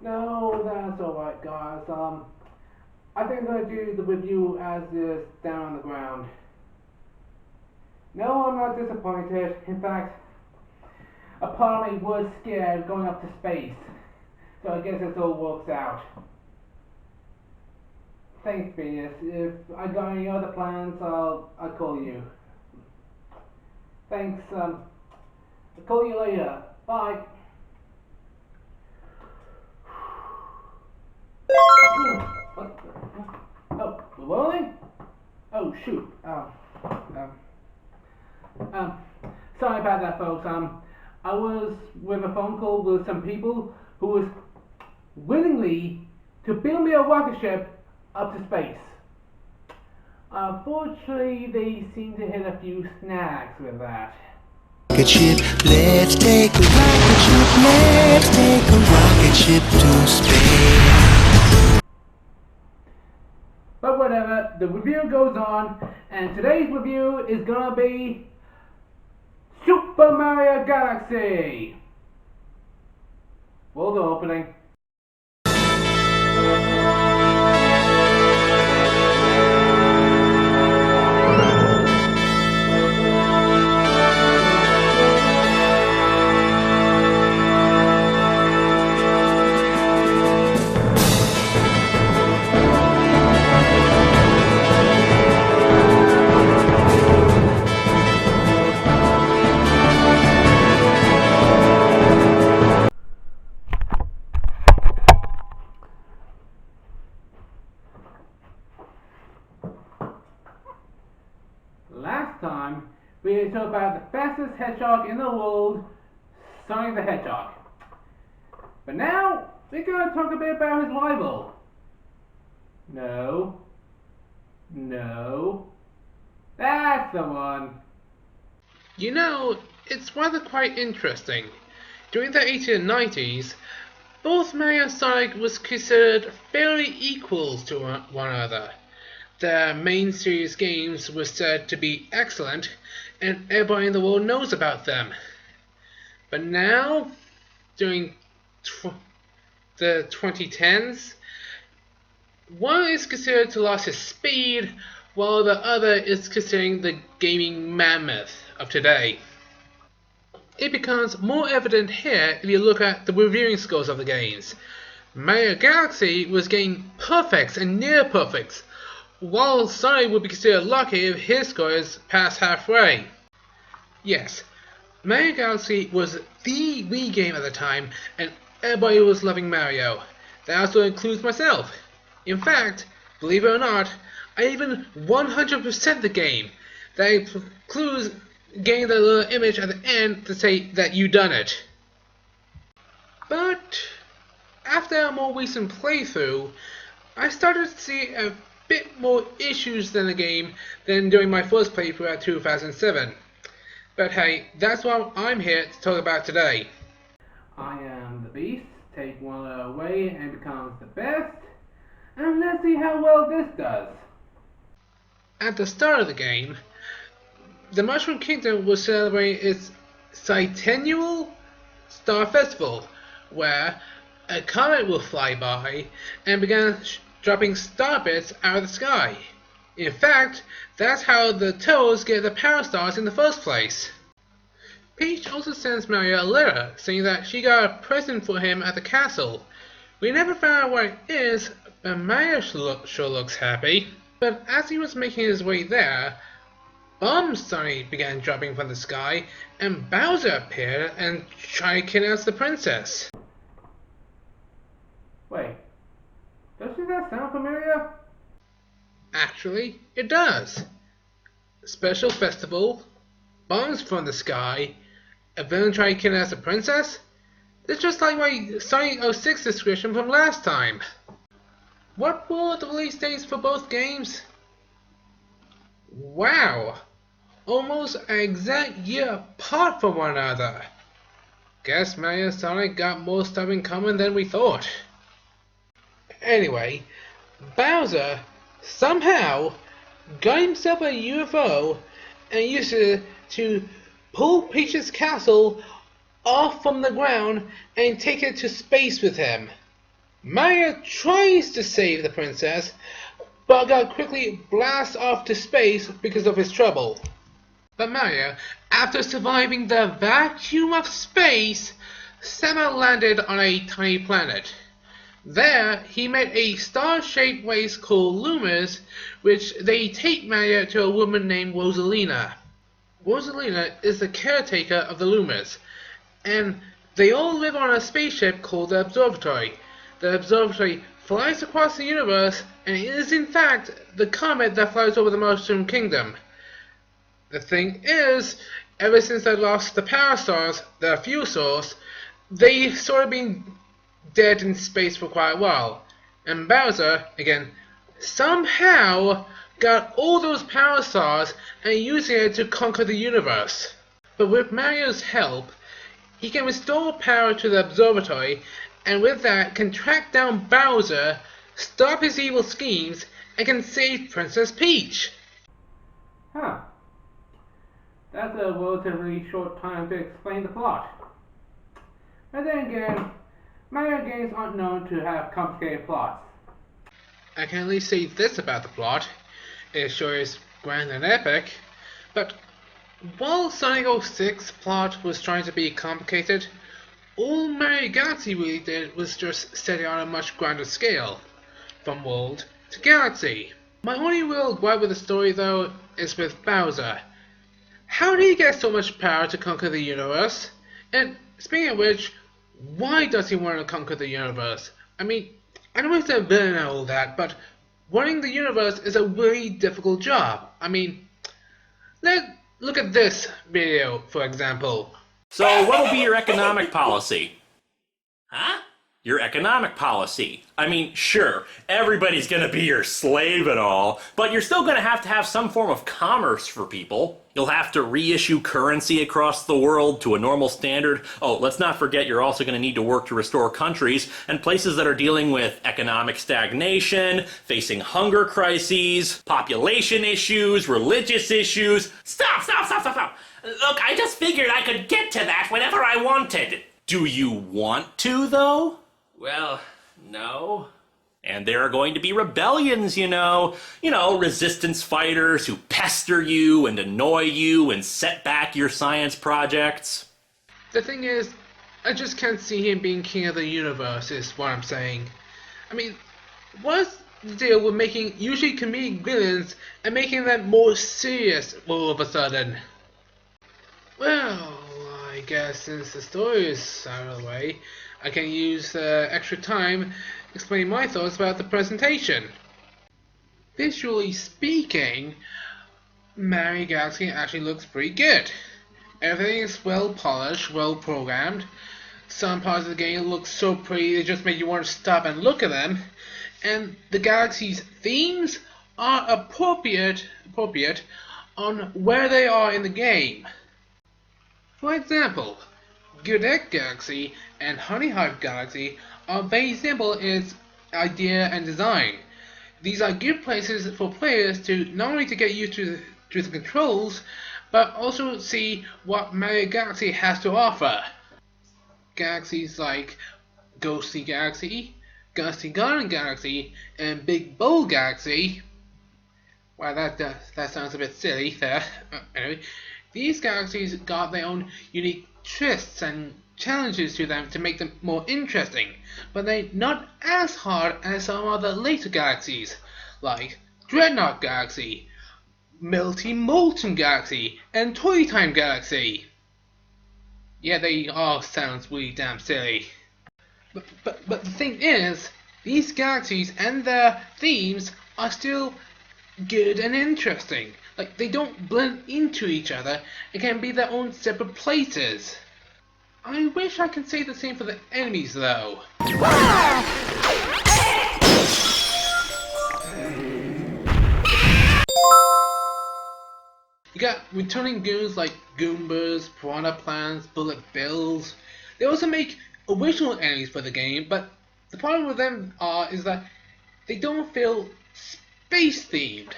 No, that's alright, guys. I think I'm gonna do the review as is down on the ground. No, I'm not disappointed. In fact, a part of me was scared going up to space. So I guess it all works out. Thanks, Venus. If I got any other plans, I'll call you. Thanks. I'll call you later. Bye. What? Oh, we're rolling? Oh shoot. Um, um, Sorry about that, folks. I was with a phone call with some people who was willingly to build me a rocket ship up to space. Unfortunately, they seem to hit a few snags with that. Rocket ship, let's take a rocket ship, let's take a rocket ship to space. But whatever, the review goes on, and today's review is gonna be Super Mario Galaxy. World opening. Last time, we talked about the fastest hedgehog in the world, Sonic the Hedgehog. But now, we're going to talk a bit about his rival. No. That's the one. You know, it's rather quite interesting. During the 1890s, both Mario and Sonic was considered fairly equals to one another. Their main series games were said to be excellent, and everybody in the world knows about them. But now, during the 2010s, one is considered to lose his speed, while the other is considered the gaming mammoth of today. It becomes more evident here if you look at the reviewing scores of the games. Mario Galaxy was getting perfects and near perfects, while Sonic would be considered lucky if his score is past halfway. Yes, Mario Galaxy was the Wii game at the time, and everybody was loving Mario. That also includes myself. In fact, believe it or not, I even 100% the game. That includes getting the little image at the end to say that you done it. But after a more recent playthrough, I started to see a bit more issues in the game than during my first playthrough at 2007. But hey, that's what I'm here to talk about today. I am the beast, take one away and becomes the best, and let's see how well this does. At the start of the game, the Mushroom Kingdom was celebrating its centennial Star Festival, where a comet will fly by and begin dropping star bits out of the sky. In fact, that's how the Toads get the Power Stars in the first place. Peach also sends Mario a letter saying that she got a present for him at the castle. We never found out what it is, but Mario sure looks happy. But as he was making his way there, bombs suddenly began dropping from the sky, and Bowser appeared and tried to kidnap the princess. Wait, doesn't that sound familiar? Actually, it does. Special festival, bombs from the sky, a villain trying to kidnap the princess? It's just like my Sonic 06 description from last time. What were the release dates for both games? Wow! Almost an exact year apart from one another. Guess Mario and Sonic got more stuff in common than we thought. Anyway, Bowser somehow got himself a UFO and used it to pull Peach's castle off from the ground and take it to space with him. Mario tries to save the princess, but got quickly blasted off to space because of his trouble. But Mario, after surviving the vacuum of space, somehow landed on a tiny planet. There, he met a star-shaped race called Lumers, which they take Mario to a woman named Rosalina. Rosalina is the caretaker of the Lumers, and they all live on a spaceship called the Observatory. The Observatory flies across the universe, and is in fact the comet that flies over the Mushroom Kingdom. The thing is, ever since they lost the power stars, their fuel source, they've sort of been dead in space for quite a while. And Bowser, again, somehow got all those power stars and using it to conquer the universe. But with Mario's help, he can restore power to the observatory, and with that can track down Bowser, stop his evil schemes, and can save Princess Peach. Huh. That's a relatively short time to explain the plot. But then again, Mario games aren't known to have complicated plots. I can at least say this about the plot. It sure is grand and epic, but while Sonic 06 plot was trying to be complicated, all Mario Galaxy really did was just set it on a much grander scale, from world to galaxy. My only real gripe with the story though is with Bowser. How did he get so much power to conquer the universe? And speaking of which, why does he want to conquer the universe? I mean, I know he's a villain and all that, but running the universe is a really difficult job. I mean, let's look at this video, for example. So what'll be your economic policy? Huh? Your economic policy. I mean, sure, everybody's gonna be your slave and all, but you're still gonna have some form of commerce for people. You'll have to reissue currency across the world to a normal standard. Oh, let's not forget you're also gonna need to work to restore countries and places that are dealing with economic stagnation, facing hunger crises, population issues, religious issues. Stop! Look, I just figured I could get to that whenever I wanted. Do you want to, though? Well, no. And there are going to be rebellions, you know, resistance fighters who pester you and annoy you and set back your science projects. The thing is, I just can't see him being king of the universe, is what I'm saying. I mean, what's the deal with making usually comedic villains and making them more serious all of a sudden? Well, I guess since the story is out of the way, I can use extra time explaining my thoughts about the presentation. Visually speaking, Mario Galaxy actually looks pretty good. Everything is well polished, well programmed. Some parts of the game look so pretty they just make you want to stop and look at them. And the Galaxy's themes are appropriate on where they are in the game. For example, Geodeck Galaxy and Honey Hive Galaxy are very simple in its idea and design. These are good places for players to not only to get used to the controls, but also see what Mario Galaxy has to offer. Galaxies like Ghostly Galaxy, Gusty Garden Galaxy, and Big Bowl Galaxy. Wow, that sounds a bit silly there. Anyway, these galaxies got their own unique twists and challenges to them to make them more interesting, but they're not as hard as some other later galaxies, like Dreadnought Galaxy, Melty Molten Galaxy, and Toy Time Galaxy. Yeah, they all sound really damn silly. But the thing is, these galaxies and their themes are still good and interesting. Like, they don't blend into each other and can be their own separate places. I wish I could say the same for the enemies, though. You got returning goons like Goombas, Piranha Plants, Bullet Bills. They also make original enemies for the game, but the problem with them is that they don't feel space-themed.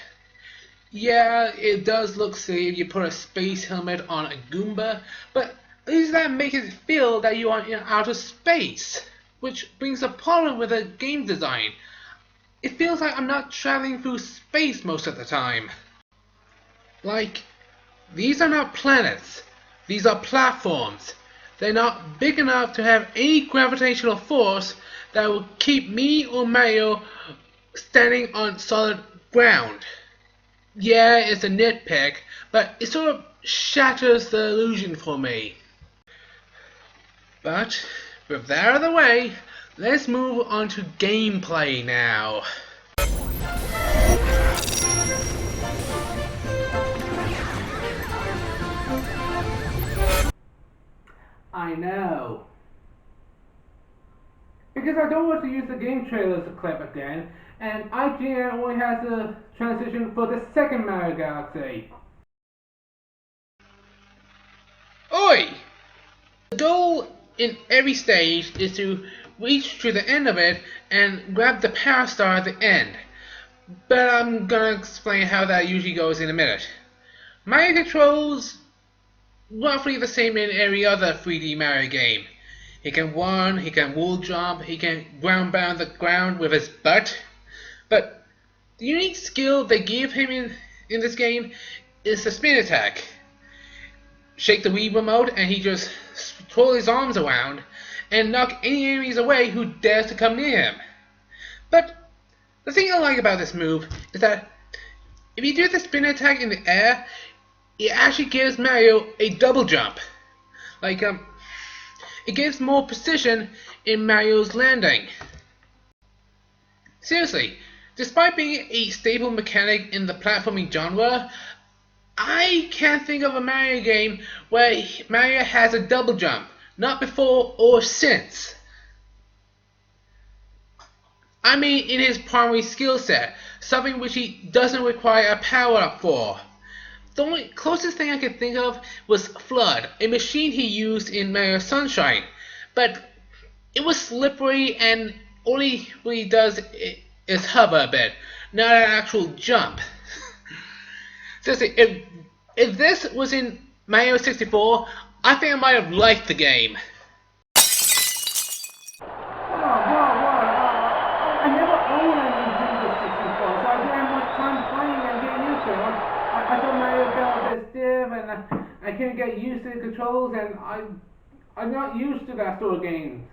Yeah, it does look silly if you put a space helmet on a Goomba, but at least that makes it feel that you are in outer space. which brings a problem with the game design. It feels like I'm not traveling through space most of the time. Like, these are not planets, these are platforms. They're not big enough to have any gravitational force that will keep me or Mario standing on solid ground. Yeah, it's a nitpick, but it sort of shatters the illusion for me. But, with that out of the way, let's move on to gameplay now. I know. Because I don't want to use the game trailers clip again, and IGN only has a transition for the second Mario Galaxy. Oi! The goal in every stage is to reach to the end of it and grab the Power Star at the end. But I'm gonna explain how that usually goes in a minute. Mario controls roughly the same in every other 3D Mario game. He can run, he can wall jump, he can ground pound the ground with his butt. But the unique skill they give him in this game is the spin attack. Shake the Wii remote and he just twirls his arms around and knock any enemies away who dares to come near him. But the thing I like about this move is that if you do the spin attack in the air, it actually gives Mario a double jump. It gives more precision in Mario's landing. Seriously, despite being a staple mechanic in the platforming genre, I can't think of a Mario game where Mario has a double jump, not before or since. I mean in his primary skill set, something which he doesn't require a power-up for. The only closest thing I could think of was Flood, a machine he used in Mario Sunshine, but it was slippery and all he really does is hover a bit, not an actual jump. Seriously, if this was in Mario 64, I think I might have liked the game. I never owned a Nintendo 64, so I didn't have much time playing and getting used to it. I thought Mario felt a bit stiff, and I couldn't get used to the controls, and I'm not used to that sort of game.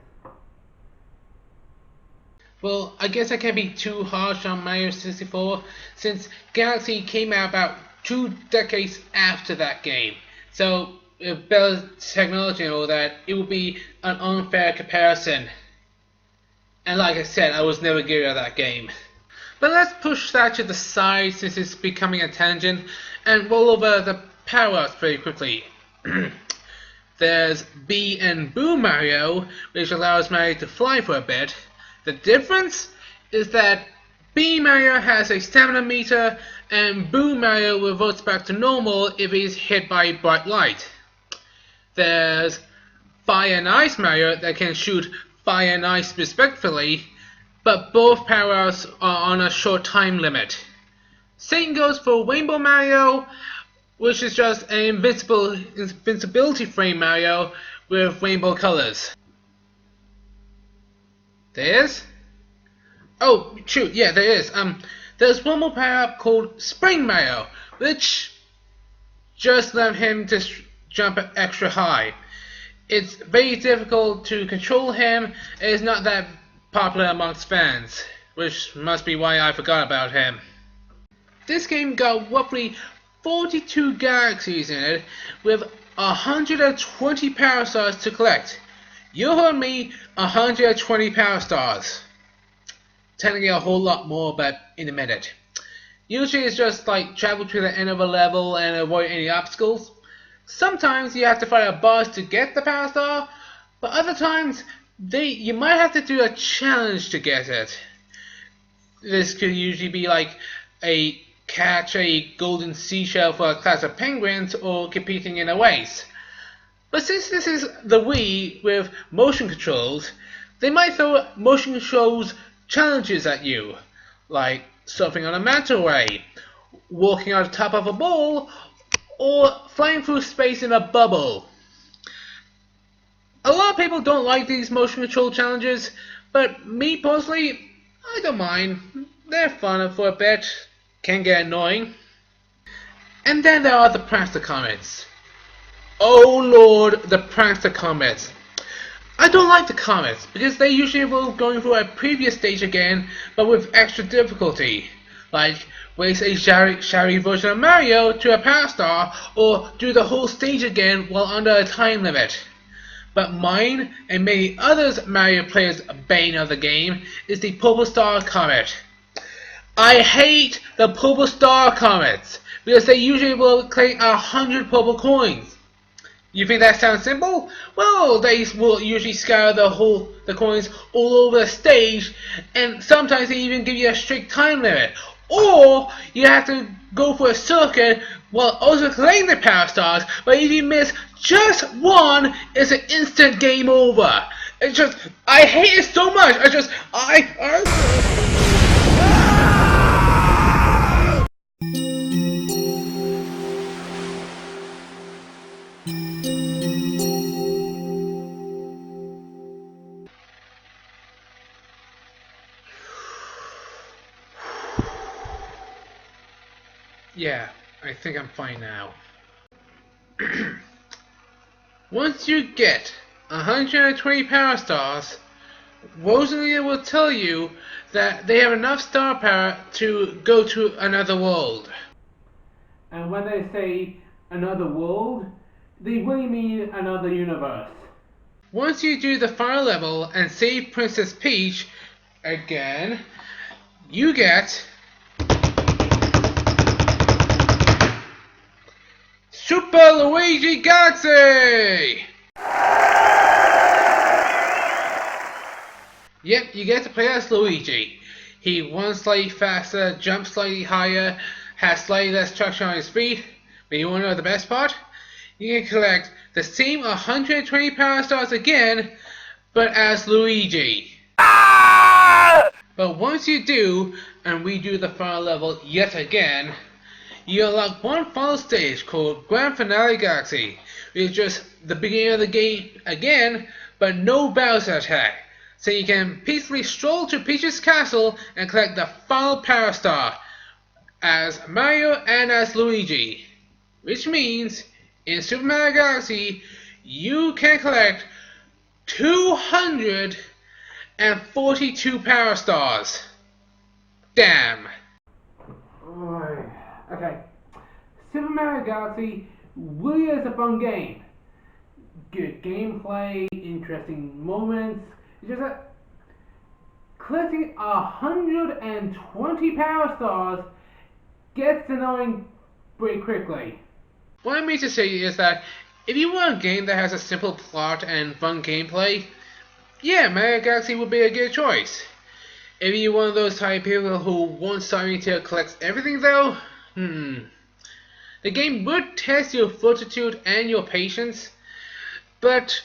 Well, I guess I can't be too harsh on Mario 64, since Galaxy came out about 2 decades after that game. So, with better technology and all that, it would be an unfair comparison. And like I said, I was never good at that game. But let's push that to the side since it's becoming a tangent, and roll over the power-ups very quickly. There's B and Boo Mario, which allows Mario to fly for a bit. The difference is that B Mario has a stamina meter, and Boo Mario reverts back to normal if he's hit by bright light. There's Fire and Ice Mario that can shoot fire and ice respectively, but both power-ups are on a short time limit. Same goes for Rainbow Mario, which is just an invincibility frame Mario with rainbow colors. There is? Oh, shoot, yeah, there is. There's one more power-up called Spring Mario, which just let him to jump extra high. It's very difficult to control him, and it's not that popular amongst fans, which must be why I forgot about him. This game got roughly 42 galaxies in it, with 120 power stars to collect. You heard me, 120 power stars. Technically a whole lot more, but in a minute. Usually it's just like travel to the end of a level and avoid any obstacles. Sometimes you have to fight a boss to get the power star, but other times you might have to do a challenge to get it. This could usually be like catch a golden seashell for a class of penguins or competing in a race. But since this is the Wii with motion controls, they might throw motion controls challenges at you, like surfing on a manta ray, walking on top of a ball, or flying through space in a bubble. A lot of people don't like these motion control challenges, but me personally, I don't mind. They're fun for a bit, can get annoying. And then there are the prankster comments. Oh lord, the prankster comments. I don't like the comments because they usually involve going through a previous stage again, but with extra difficulty. Like, race a shary version of Mario to a power star, or do the whole stage again while under a time limit. But mine, and many others Mario players' bane of the game, is the purple star comment. I hate the purple star comments, because they usually will collect 100 purple coins. You think that sounds simple? Well, they will usually scatter the coins all over the stage, and sometimes they even give you a strict time limit. Or you have to go for a circuit while also collecting the power stars, but if you miss just one, it's an instant game over. It's just, I hate it so much. Yeah, I think I'm fine now. Once you get 120 power stars, Rosalia will tell you that they have enough star power to go to another world. And when they say another world, they really mean another universe. Once you do the final level and save Princess Peach again, you get Super Luigi Galaxy! Yep, you get to play as Luigi. He runs slightly faster, jumps slightly higher, has slightly less traction on his feet, but you want to know the best part? You can collect the same 120 power stars again, but as Luigi. But once you do, and redo the final level yet again, you unlock one final stage called Grand Finale Galaxy, which is just the beginning of the game again, but no Bowser attack. So you can peacefully stroll to Peach's castle and collect the final power star as Mario and as Luigi. Which means, in Super Mario Galaxy, you can collect 242 power stars. Damn. Okay, Super Mario Galaxy really is a fun game. Good gameplay, interesting moments. It's just that collecting 120 power stars gets annoying pretty quickly. What I mean to say is that if you want a game that has a simple plot and fun gameplay, yeah, Mario Galaxy would be a good choice. If you're one of those type of people who want something to collect everything though, the game would test your fortitude and your patience, but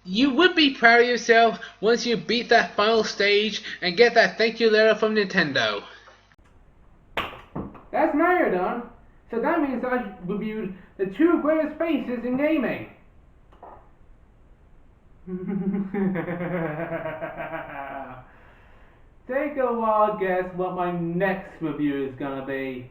you would be proud of yourself once you beat that final stage and get that thank you letter from Nintendo. That's Mario done. So that means I reviewed the two greatest faces in gaming. Take a wild guess what my next review is gonna be.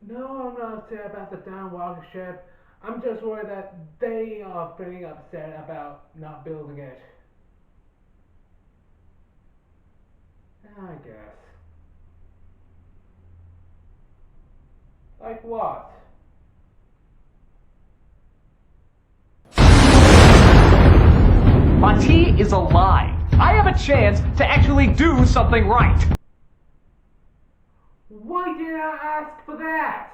No, I'm not upset about the down rocket ship. I'm just worried that they are feeling upset about not building it. I guess. Like what? Mati is alive. I have a chance to actually do something right. Why did I ask for that?